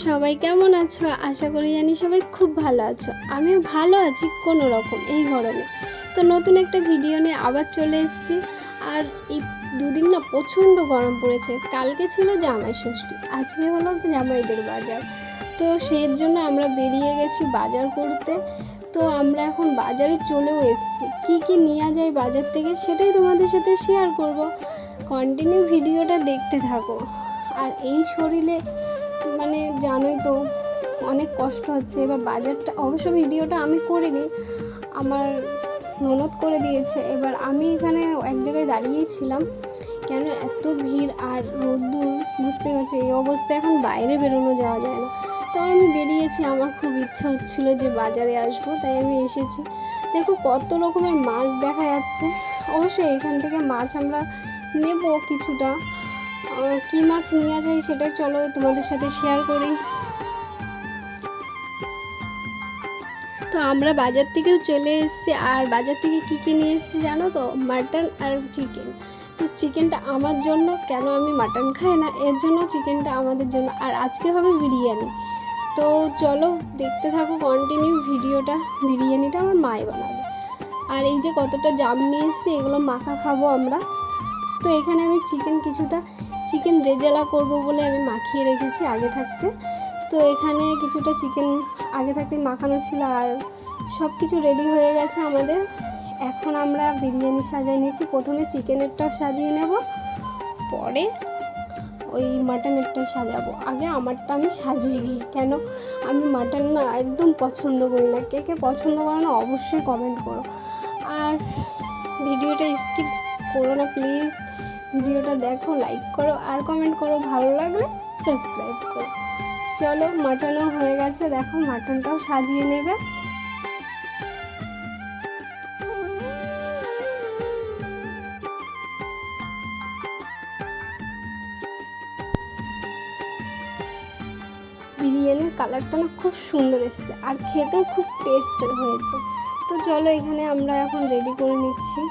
সবাই কেমন আছো? আশা করি জানি সবাই খুব ভালো আছো। আমিও ভালো আছি কোনো রকম এই গরমে। তো নতুন একটা ভিডিও নিয়ে আবার চলে এসেছি। আর এই দুদিন না প্রচণ্ড গরম পড়েছে। কালকে ছিল জামাই ষষ্ঠী, আজকে হলো জামাইদের বাজার। তো সেই জন্য আমরা বেরিয়ে গেছি বাজার করতে। তো আমরা এখন বাজারে চলেও এসেছি। কী নেওয়া যায় বাজার থেকে সেটাই তোমাদের সাথে শেয়ার করব। কন্টিনিউ ভিডিওটা দেখতে থাকো। আর এই শরীরে মানে জানোই তো অনেক কষ্ট হচ্ছে। এবার বাজারটা অবশ্য ভিডিওটা আমি করিনি, আমার ননদ করে দিয়েছে। এবার আমি এখানে এক জায়গায় দাঁড়িয়েই ছিলাম, কেন এত ভিড় আর রোদ্দুর বুঝতে পারছি। এই অবস্থায় এখন বাইরে বেরোনো যাওয়া যায় না। তো আমি বেরিয়েছি, আমার খুব ইচ্ছা হচ্ছিল যে বাজারে আসবো, তাই আমি এসেছি। দেখো কত রকমের মাছ দেখা যাচ্ছে। অবশ্যই এখান থেকে মাছ আমরা নেব কিছুটা। কী মাছ নিয়ে যায় সেটাই চলো তোমাদের সাথে শেয়ার করি। তো আমরা বাজার থেকেও চলে এসেছি। আর বাজার থেকে কী নিয়ে এসেছি জানো তো? মাটন আর চিকেন। তো চিকেনটা আমার জন্য, কেন আমি মাটন খাই না, এর জন্য চিকেনটা আমাদের জন্য। আর আজকে হবে বিরিয়ানি। তো চলো দেখতে থাকো কন্টিনিউ ভিডিওটা। বিরিয়ানিটা আমার মাই বানাবে। আর এই যে কতটা জাম নিয়ে এসেছি, এগুলো মাখা খাবো আমরা। তো এখানে আমি চিকেন রেজালা করব বলে আমি মাখিয়ে রেখেছি আগে থাকতে। তো এখানে কিছুটা চিকেন আগে থাকতে মাখানো ছিল, আর সব কিছু রেডি হয়ে গেছে আমাদের। এখন আমরা বিরিয়ানি সাজিয়ে নিচ্ছি। প্রথমে চিকেনেরটা সাজিয়ে নেব, পরে ওই মাটনেরটা সাজাবো। আগে আমারটা আমি সাজিয়ে নিই, কেন আমি মাটন না একদম পছন্দ করি না। কে কে পছন্দ করো না অবশ্যই কমেন্ট করো। আর ভিডিওটা স্কিপ করো না প্লিজ। ভিডিওটা দেখো, লাইক করো আর কমেন্ট করো, ভালো লাগলে সাবস্ক্রাইব করো। চলো মাটনও হয়ে গেছে, দেখো মাটনটাও সাজিয়ে নেবে। বিরিয়ানির কালারটা না খুব সুন্দর এসেছে, আর খেতেও খুব টেস্টের হয়েছে। তো চলো এখানে আমরা এখন রেডি করে নিচ্ছি।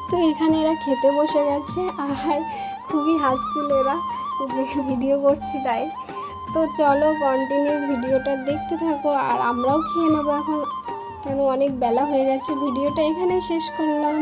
তো এখানে এরা খেতে বসে গেছে, আর খুবই হাসছিল এরা যে ভিডিও করছি তাই। তো চলো কন্টিনিউ ভিডিওটা দেখতে থাকো, আর আমরাও খেয়ে নেবো এখন, কেন অনেক বেলা হয়ে গেছে। ভিডিওটা এখানে শেষ করলাম।